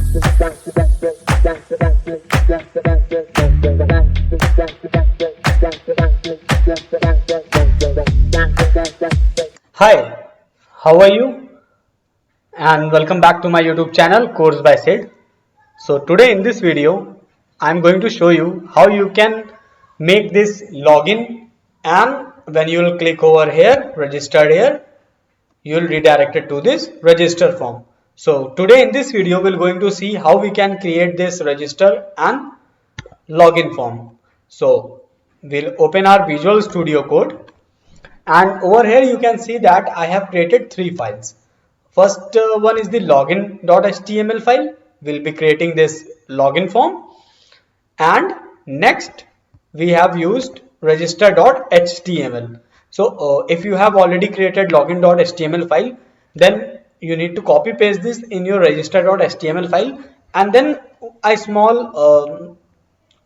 Hi, how are you? And welcome back to my YouTube channel Course by Sid. So today in this video, I'm going to show you how you can make this login, and when you will click over here, registered here, you will redirect it to this register form. So today in this video, we're going to see how we can create this register and login form. So we'll open our Visual Studio Code, and over here you can see that I have created three files. First one is the login.html file. We'll be creating this login form, and next we have used register.html. So if you have already created login.html file, then you need to copy paste this in your register.html file, and then a small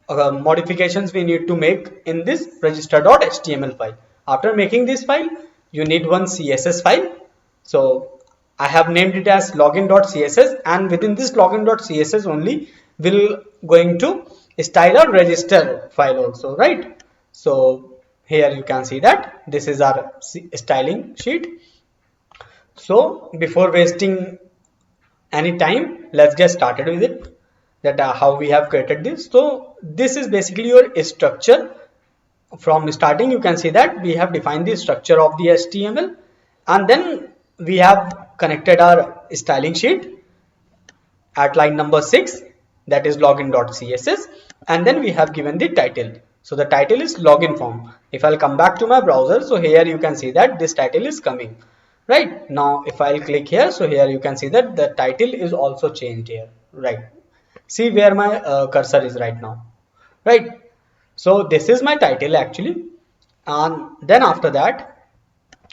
modifications we need to make in this register.html file. After making this file, you need one CSS file. So I have named it as login.css, and within this login.css only we'll going to style a register file also, right? So here you can see that this is our styling sheet. So before wasting any time, let's get started with it, that how we have created this. So this is basically your structure. From starting you can see that we have defined the structure of the HTML, and then we have connected our styling sheet at line number 6, that is login.css, and then we have given the title. So the title is login form. If I'll come back to my browser, so here you can see that this title is coming. Right now if I'll click here, so here you can see that the title is also changed here. Right, see where my cursor is right now, right? So this is my title actually, and then after that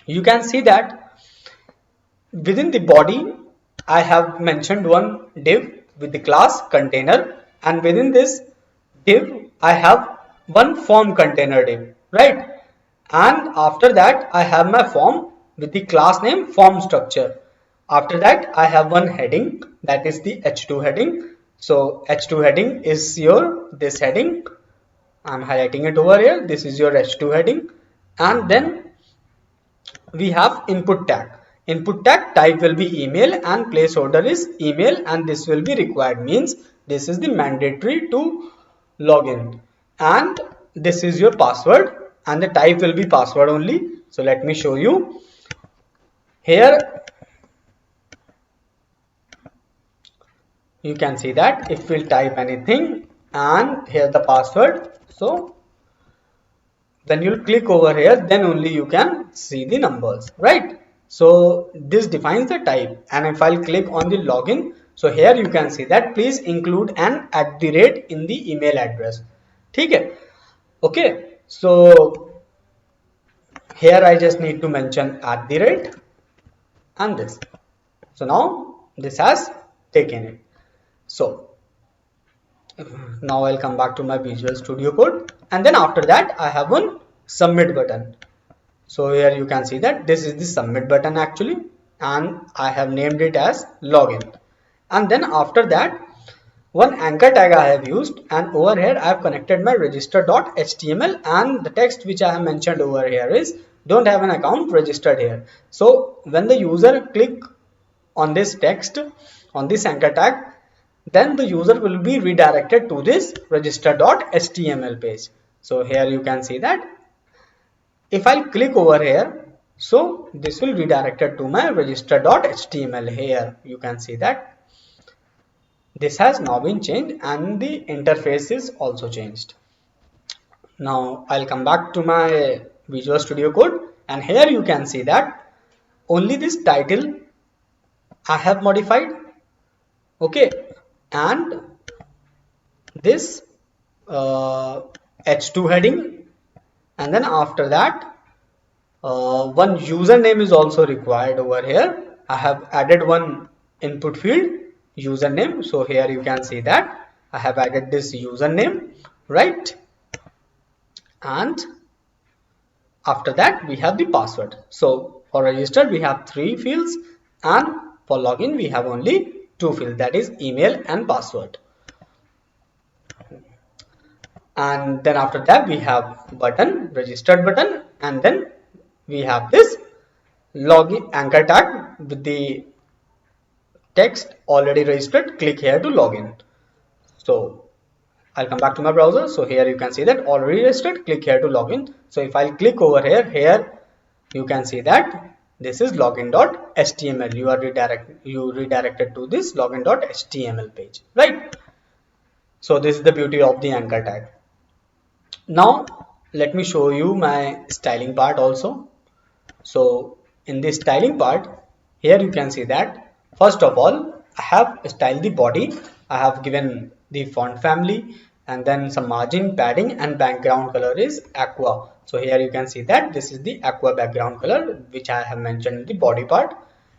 you can see that within the body I have mentioned one div with the class container, and within this div I have one form container div, right? And after that I have my form with the class name form structure. After that I have one heading, that is the h2 heading. So h2 heading is your this heading, I'm highlighting it over here, this is your h2 heading. And then we have input tag. Input tag type will be email and placeholder is email, and this will be required, means this is the mandatory to login, and this is your password, and the type will be password only. So let me show you here. You can see that if we'll type anything and here the password, so when you click over here, then only you can see the numbers, right? So this defines the type. And if I'll click on the login, so here you can see that please include an @ in the email address. Okay, so here I just need to mention @ and this. So now this has taken it. So now I'll come back to my Visual Studio Code, and then after that I have one submit button. So here you can see that this is the submit button actually, and I have named it as login. And then after that one anchor tag I have used, and over here I have connected my register.html, and the text which I have mentioned over here is don't have an account registered here. So when the user click on this text on this anchor tag, then the user will be redirected to this register.html page. So here you can see that if I click over here, so this will redirect it to my register.html. Here you can see that this has now been changed and the interface is also changed. Now I'll come back to my Visual Studio Code, and here you can see that only this title I have modified, okay, and this h2 heading, and then after that one username is also required over here. I have added one input field username, so here you can see that I have added this username, right? And after that we have the password. So for register we have 3 fields, and for login we have only two fields, that is email and password. And then after that we have button, registered button, and then we have this login anchor tag with the text already registered, click here to login. So I'll come back to my browser. So here you can see that already registered, click here to login. So if I'll click over here you can see that this is login.html. You redirected to this login.html page, right? So this is the beauty of the anchor tag. Now let me show you my styling part also. So in this styling part, here you can see that first of all I have styled the body. I have given the font family and then some margin, padding, and background color is aqua. So here you can see that this is the aqua background color which I have mentioned in the body part.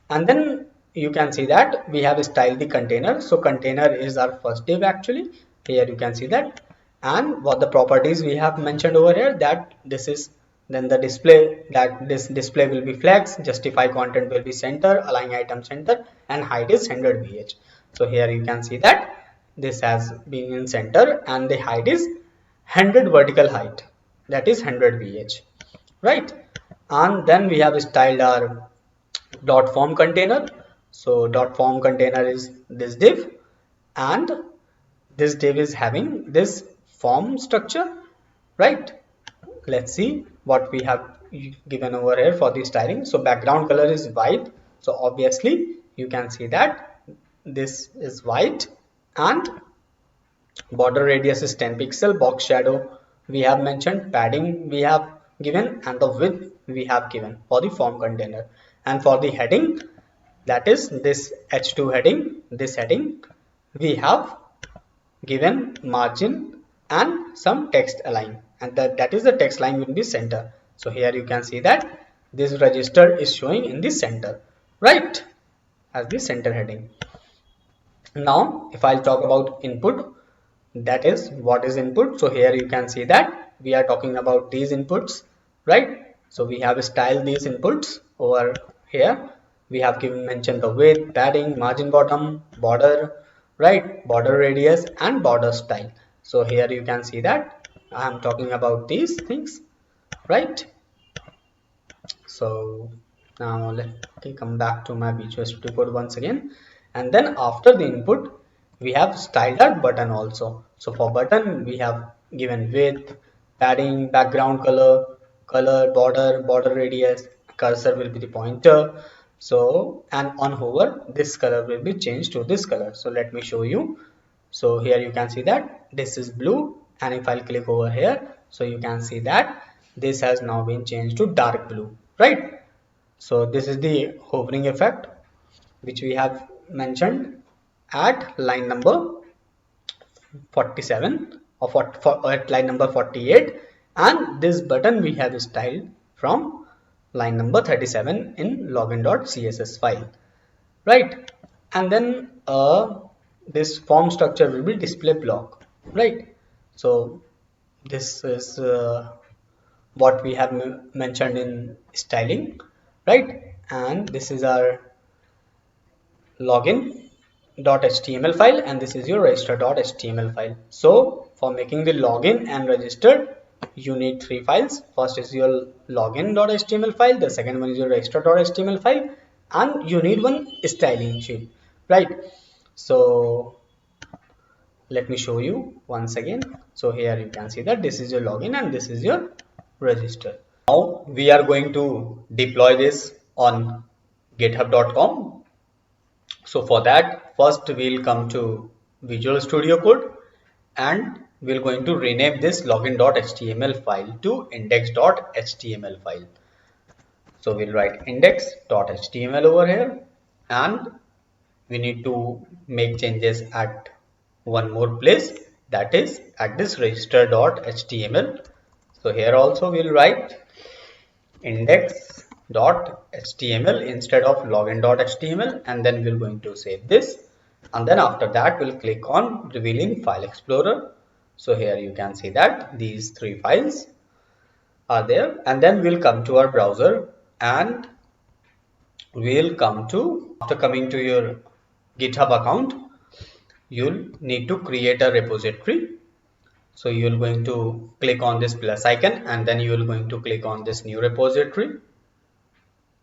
And then you can see that we have styled the container. So container is our first div actually. Here you can see that. And what the properties we have mentioned over here, that this is then the display, that this display will be flex, justify content will be center, align item center, and height is 100 vh. So here you can see that this has been in center and the height is 100 vertical height, that is 100 vh, right? And then we have styled our dot form container. So dot form container is this div, and this div is having this form structure, right? Let's see what we have given over here for the styling. So background color is white, so obviously you can see that this is white, and border radius is 10 pixel, box shadow we have mentioned, padding we have given, and the width we have given for the form container. And for the heading, that is this h2 heading, this heading we have given margin and some text align, and that is the text line will be center. So here you can see that this register is showing in the center, right, as the center heading. Now if I'll talk about input, that is what is input. So here you can see that we are talking about these inputs, right? So we have styled these inputs over here. We have given mentioned the width, padding, margin bottom, border, right, border radius, and border style. So here you can see that I am talking about these things, right? So now let me come back to my Visual Studio Code once again, and then after the input we have styled our button also. So for button we have given width, padding, background color, border radius, cursor will be the pointer. So and on hover this color will be changed to this color. So let me show you. So here you can see that this is blue, and if I'll click over here, so you can see that this has now been changed to dark blue, right? So this is the hovering effect which we have mentioned at line number 47 or at line number 48, and this button we have styled from line number 37 in login.css file, right? And then this form structure will be display block, right? So this is what we have mentioned in styling, right? And this is our login.html file, and this is your register.html file. So for making the login and registered, you need three files. First is your login.html file, the second one is your register.html file, and you need one styling sheet, right? So let me show you once again. So here you can see that this is your login and this is your register. Now we are going to deploy this on github.com. So for that, first we'll come to Visual Studio Code, and we're going to rename this login.html file to index.html file. So we'll write index.html over here, and we need to make changes at one more place, that is at this register.html. So here also we'll write index.html instead of login.html, and then we're going to save this, and then after that we'll click on revealing file explorer. So here you can see that these three files are there, and then we'll come to our browser, and we'll come to, after coming to your GitHub account, you'll need to create a repository. So you're going to click on this plus icon and then you're going to click on this new repository.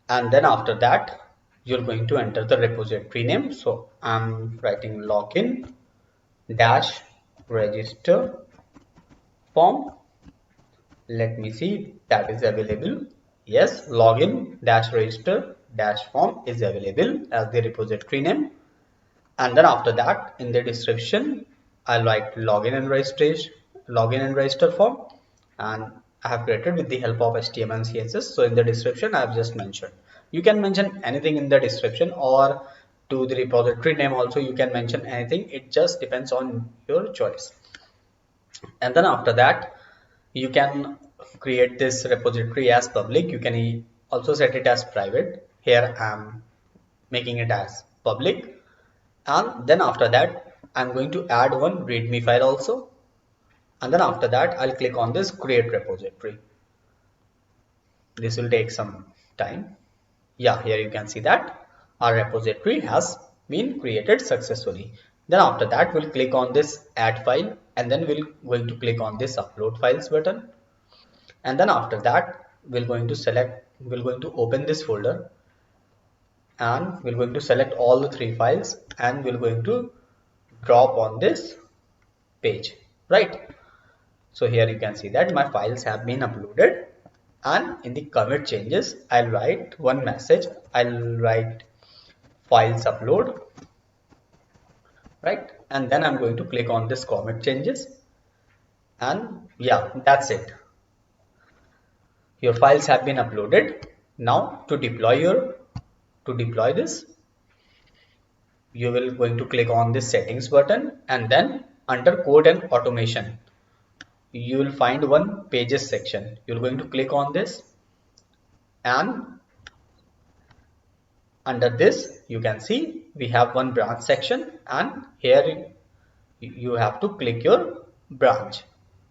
And then after that, you're going to enter the repository name. So I'm writing login dash register form. Let me see that is available. Yes, login dash register dash form is available as the repository name. And then after that, in the description, I'll write login and register form, and I have created with the help of HTML and CSS. So in the description, I have just mentioned. You can mention anything in the description, or to the repository name also you can mention anything. It just depends on your choice. And then after that, you can create this repository as public. You can also set it as private. Here I'm making it as public. And then after that, I'm going to add one readme file also. And then after that, I'll click on this create repository. This will take some time. Yeah, here you can see that our repository has been created successfully. Then after that, we'll click on this add file, and then we're going to click on this upload files button. And then after that, we're going to open this folder, and we're going to select all the 3 files, and we're going to drop on this page, right? So here you can see that my files have been uploaded, and in the commit changes, I'll write one message. I'll write files upload, right? And then I'm going to click on this commit changes, and yeah, that's it. Your files have been uploaded. Now to deploy this, you will going to click on this settings button, and then under code and automation, you will find one pages section. You're going to click on this, and under this you can see we have one branch section, and here you have to click your branch.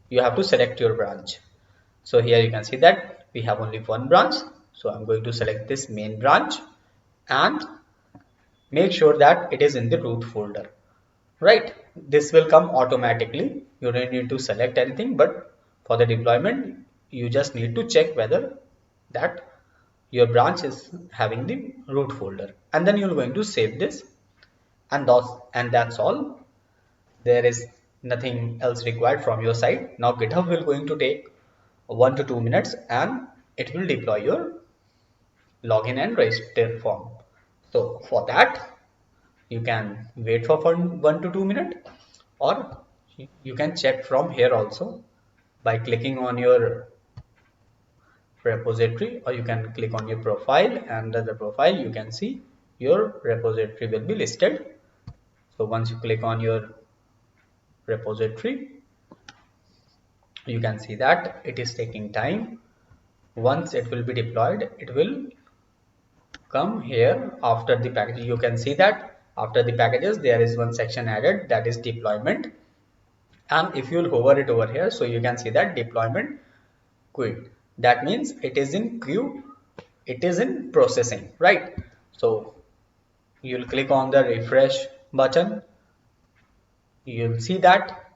You have to select your branch. So here you can see that we have only one branch. So I'm going to select this main branch and make sure that it is in the root folder, right? This will come automatically. You don't need to select anything, but for the deployment, you just need to check whether that your branch is having the root folder, and then you're going to save this, and that's all. There is nothing else required from your side. Now GitHub will going to take 1 to 2 minutes, and it will deploy your login and register form. So for that, you can wait for 1 to 2 minutes, or you can check from here also by clicking on your repository, or you can click on your profile, and under the profile you can see your repository will be listed. So once you click on your repository, you can see that it is taking time. Once it will be deployed, it will come here after the package. You can see that after the packages there is one section added, that is deployment, and if you will hover it over here, so you can see that deployment quit. That means it is in queue, it is in processing, right? So you'll click on the refresh button, you'll see that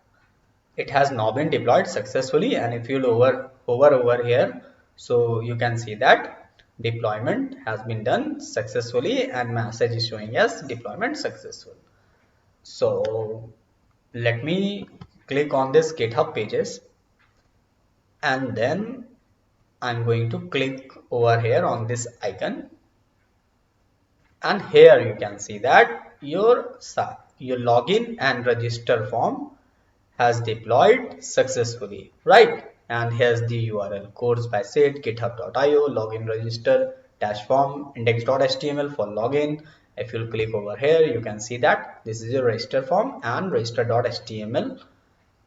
it has now been deployed successfully. And if you'll hover over here, so you can see that deployment has been done successfully, and message is showing as deployment successful. So let me click on this GitHub Pages, and then I'm going to click over here on this icon, and here you can see that your login and register form has deployed successfully, right? And here's the URL: course by Sid, github.io, login register dash form, index.html for login. If you'll click over here, you can see that this is your register form, and register.html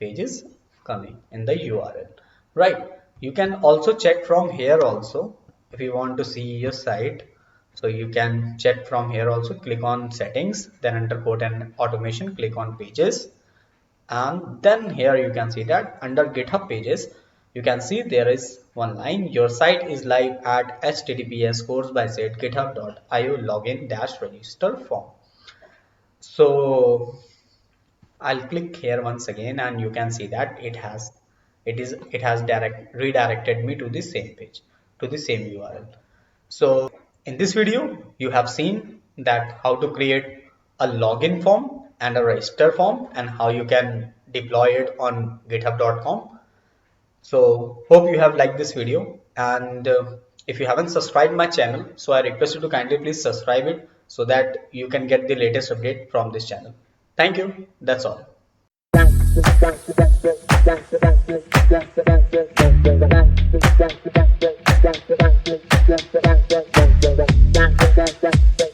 pages coming in the URL, right? You can also check from here also if you want to see your site. So you can check from here also. Click on settings, then under code and automation, click on pages, and then here you can see that under GitHub Pages, you can see there is one line: your site is live at https://course by sid github.io login dash register form. So I'll click here once again, and you can see that it has redirected me to the same page, to the same URL. So in this video, you have seen that how to create a login form and a register form, and how you can deploy it on github.com. So hope you have liked this video, and if you haven't subscribed my channel, so I request you to kindly please subscribe it so that you can get the latest update from this channel. Thank you. That's all.